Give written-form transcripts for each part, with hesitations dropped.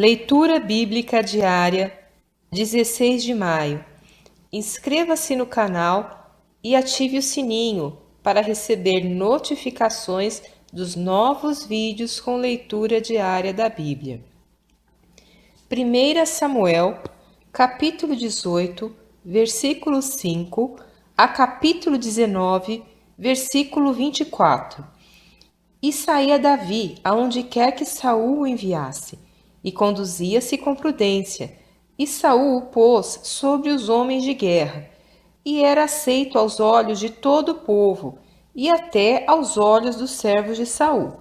Leitura Bíblica Diária, 16 de maio. Inscreva-se no canal e ative o sininho para receber notificações dos novos vídeos com leitura diária da Bíblia. 1 Samuel, capítulo 18, versículo 5 a capítulo 19, versículo 24. E saía Davi aonde quer que Saul o enviasse, e conduzia-se com prudência, e Saul o pôs sobre os homens de guerra, e era aceito aos olhos de todo o povo, e até aos olhos dos servos de Saul.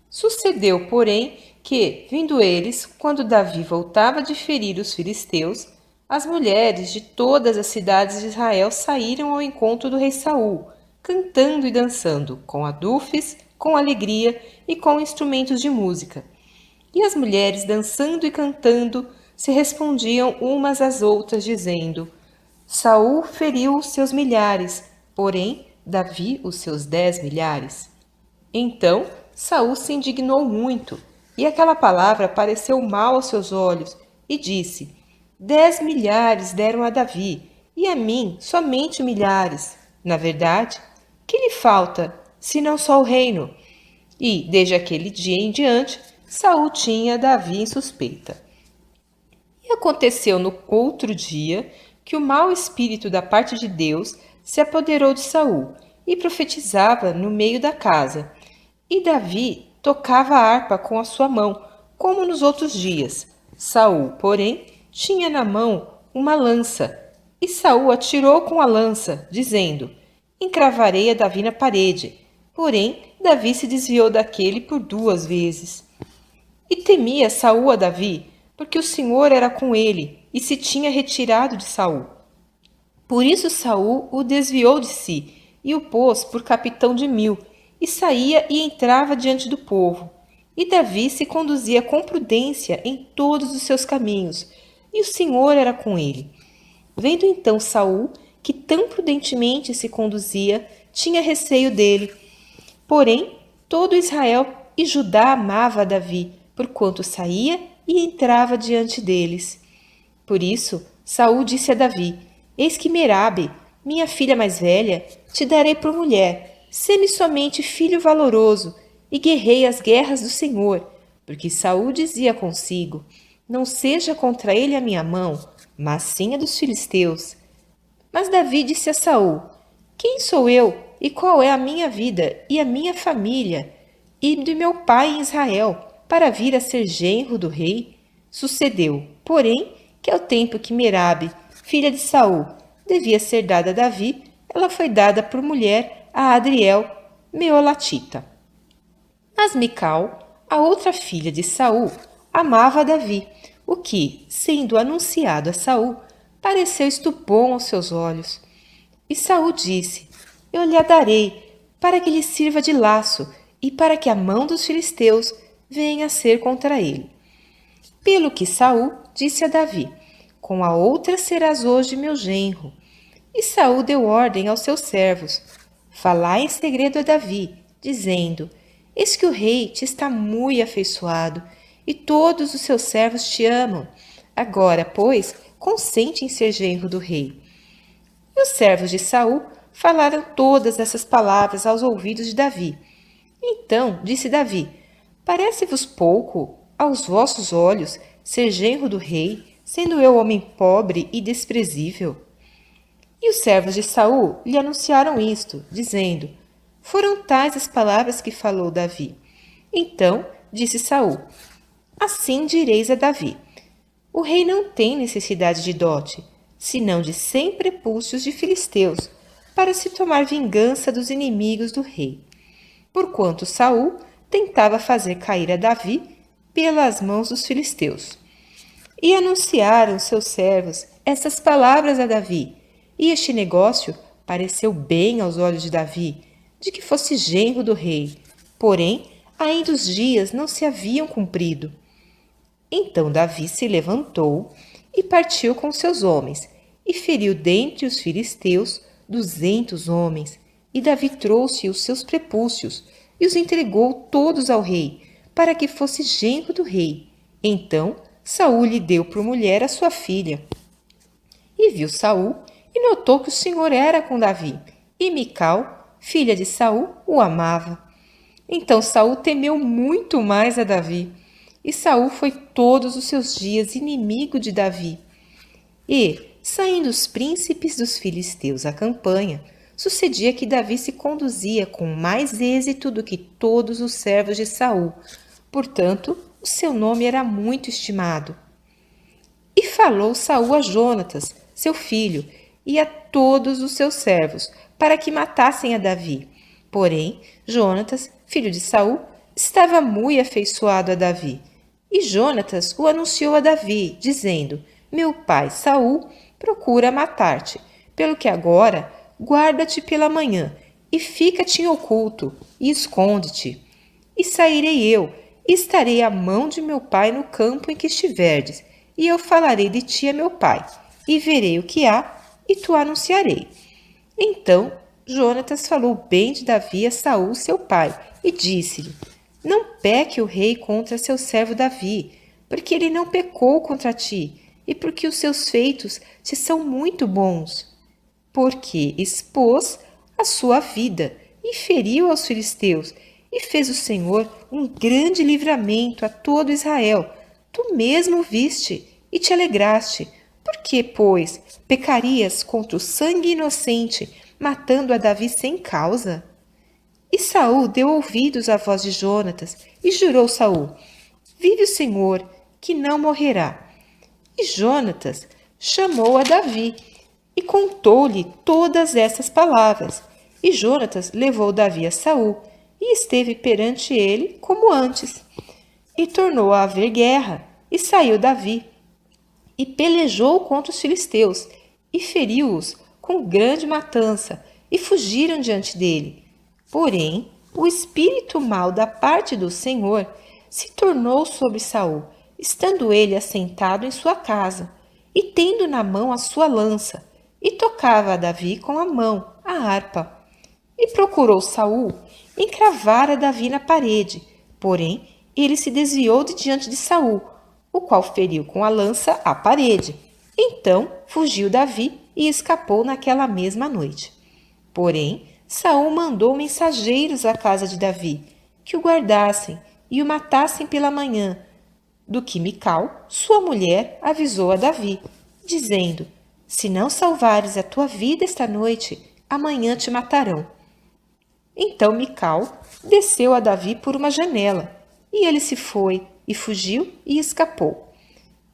Sucedeu, porém, que, vindo eles, quando Davi voltava de ferir os filisteus, as mulheres de todas as cidades de Israel saíram ao encontro do rei Saul, cantando e dançando, com adufes, com alegria e com instrumentos de música. E as mulheres, dançando e cantando, se respondiam umas às outras, dizendo: Saul feriu os seus milhares, porém Davi os seus 10 milhares. Então Saul se indignou muito, e aquela palavra pareceu mal aos seus olhos, e disse: 10 milhares deram a Davi, e a mim somente milhares. Na verdade, que lhe falta, senão só o reino? E, desde aquele dia em diante, Saul tinha Davi em suspeita. E aconteceu no outro dia que o mau espírito da parte de Deus se apoderou de Saul e profetizava no meio da casa. E Davi tocava a harpa com a sua mão, como nos outros dias. Saul, porém, tinha na mão uma lança, e Saul atirou com a lança, dizendo: Encravarei a Davi na parede. Porém, Davi se desviou daquele por 2 vezes. E temia Saul a Davi, porque o Senhor era com ele, e se tinha retirado de Saul. Por isso Saul o desviou de si, e o pôs por capitão de 1000, e saía e entrava diante do povo. E Davi se conduzia com prudência em todos os seus caminhos, e o Senhor era com ele. Vendo então Saul que tão prudentemente se conduzia, tinha receio dele. Porém, todo Israel e Judá amava a Davi, porquanto saía e entrava diante deles. Por isso, Saul disse a Davi: Eis que Merabe, minha filha mais velha, te darei por mulher. Sê-me somente filho valoroso, e guerrei as guerras do Senhor. Porque Saul dizia consigo: Não seja contra ele a minha mão, mas sim a dos filisteus. Mas Davi disse a Saul: Quem sou eu, e qual é a minha vida e a minha família, e do meu pai em Israel, para vir a ser genro do rei? Sucedeu, porém, que ao tempo que Merabe, filha de Saul, devia ser dada a Davi, ela foi dada por mulher a Adriel, meolatita. Mas Mical, a outra filha de Saul, amava a Davi, o que, sendo anunciado a Saul, pareceu estupor aos seus olhos. E Saul disse: Eu lhe a darei, para que lhe sirva de laço, e para que a mão dos filisteus venha a ser contra ele. Pelo que Saul disse a Davi: Com a outra serás hoje meu genro. E Saul deu ordem aos seus servos: Falai em segredo a Davi, dizendo: Eis que o rei te está muito afeiçoado, e todos os seus servos te amam. Agora, pois, consente em ser genro do rei. E os servos de Saul falaram todas essas palavras aos ouvidos de Davi. Então disse Davi: Parece-vos pouco aos vossos olhos ser genro do rei, sendo eu homem pobre e desprezível? E os servos de Saul lhe anunciaram isto, dizendo: Foram tais as palavras que falou Davi. Então disse Saul: Assim direis a Davi: O rei não tem necessidade de dote, senão de 100 prepúcios de filisteus, para se tomar vingança dos inimigos do rei. Porquanto Saul tentava fazer cair a Davi pelas mãos dos filisteus. E anunciaram seus servos essas palavras a Davi, e este negócio pareceu bem aos olhos de Davi, de que fosse genro do rei, porém ainda os dias não se haviam cumprido. Então Davi se levantou e partiu com seus homens, e feriu dentre os filisteus 200 homens, e Davi trouxe os seus prepúcios, e os entregou todos ao rei, para que fosse genro do rei, Então Saul lhe deu por mulher a sua filha. E viu Saul e notou que o Senhor era com Davi, e Mical, filha de Saul, o amava. Então Saul temeu muito mais a Davi, e Saul foi todos os seus dias inimigo de Davi. E, saindo os príncipes dos filisteus à campanha, sucedia que Davi se conduzia com mais êxito do que todos os servos de Saul. Portanto, o seu nome era muito estimado. E falou Saul a Jonatas, seu filho, e a todos os seus servos, para que matassem a Davi. Porém, Jonatas, filho de Saul, estava muito afeiçoado a Davi. E Jonatas o anunciou a Davi, dizendo: Meu pai Saul procura matar-te, pelo que agora guarda-te pela manhã, e fica-te em oculto, e esconde-te. E sairei eu, e estarei à mão de meu pai no campo em que estiverdes, e eu falarei de ti a meu pai, e verei o que há, e tu anunciarei. Então Jonatas falou bem de Davi a Saul, seu pai, e disse-lhe: Não peque o rei contra seu servo Davi, porque ele não pecou contra ti, e porque os seus feitos te são muito bons. Porque expôs a sua vida e feriu aos filisteus, e fez o Senhor um grande livramento a todo Israel. Tu mesmo viste e te alegraste. Por que, pois, pecarias contra o sangue inocente, matando a Davi sem causa? E Saul deu ouvidos à voz de Jonatas, e jurou Saul: Vive o Senhor, que não morrerá. E Jonatas chamou a Davi, e contou-lhe todas essas palavras. E Jonatas levou Davi a Saul, e esteve perante ele como antes. E tornou a haver guerra, e saiu Davi, e pelejou contra os filisteus, e feriu-os com grande matança, e fugiram diante dele. Porém, o espírito mau da parte do Senhor se tornou sobre Saul, estando ele assentado em sua casa, e tendo na mão a sua lança, e tocava a Davi com a mão a harpa. E procurou Saul encravar a Davi na parede, porém ele se desviou de diante de Saul, o qual feriu com a lança a parede. Então fugiu Davi e escapou naquela mesma noite. Porém, Saul mandou mensageiros à casa de Davi, que o guardassem e o matassem pela manhã, do que Mical, sua mulher, avisou a Davi, dizendo: Se não salvares a tua vida esta noite, amanhã te matarão. Então Mical desceu a Davi por uma janela, e ele se foi, e fugiu e escapou.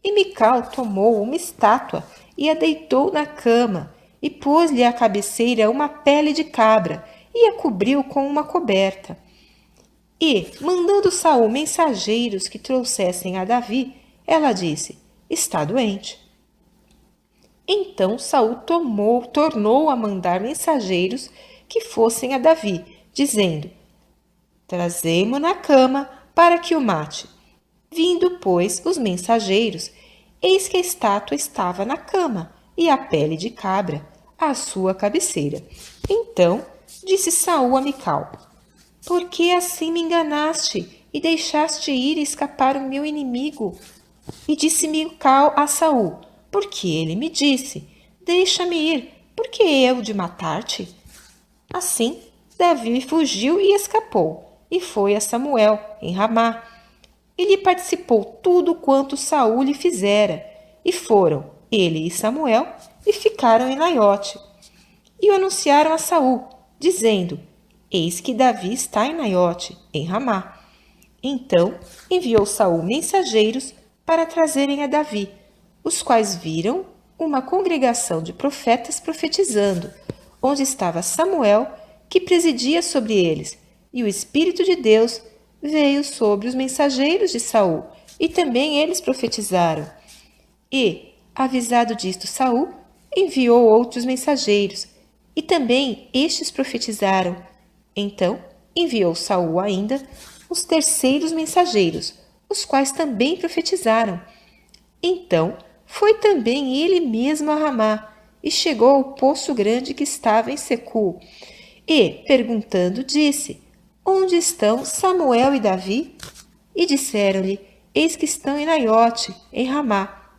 E Mical tomou uma estátua e a deitou na cama, e pôs-lhe à cabeceira uma pele de cabra, e a cobriu com uma coberta. E, mandando Saul mensageiros que trouxessem a Davi, ela disse: Está doente. Então Saul tornou a mandar mensageiros que fossem a Davi, dizendo: Trazei-mo na cama para que o mate. Vindo, pois, os mensageiros, eis que a estátua estava na cama, e a pele de cabra à sua cabeceira. Então disse Saul a Mical: Por que assim me enganaste e deixaste ir e escapar o meu inimigo? E disse Mical a Saul: Porque ele me disse: Deixa-me ir, porque eu de matar-te? Assim Davi fugiu e escapou, e foi a Samuel em Ramá. E lhe participou tudo quanto Saul lhe fizera, e foram ele e Samuel, e ficaram em Naiote. E o anunciaram a Saul, dizendo: Eis que Davi está em Naiote, em Ramá. Então enviou Saul mensageiros para trazerem a Davi, os quais viram uma congregação de profetas profetizando, onde estava Samuel, que presidia sobre eles, e o Espírito de Deus veio sobre os mensageiros de Saul, e também eles profetizaram. E, avisado disto Saul, enviou outros mensageiros, e também estes profetizaram. Então enviou Saul ainda os terceiros mensageiros, os quais também profetizaram. Então foi também ele mesmo a Ramá, e chegou ao poço grande que estava em Secu, e, perguntando, disse: Onde estão Samuel e Davi? E disseram-lhe: eis que estão em Naiote, em Ramá.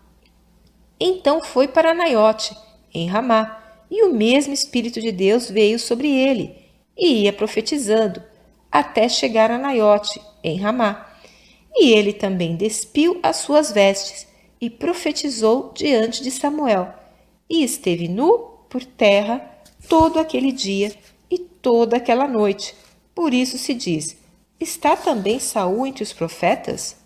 Então foi para Naiote, em Ramá, e o mesmo Espírito de Deus veio sobre ele, e ia profetizando, até chegar a Naiote, em Ramá. E ele também despiu as suas vestes, e profetizou diante de Samuel, e esteve nu por terra todo aquele dia e toda aquela noite. Por isso se diz: está também Saul entre os profetas?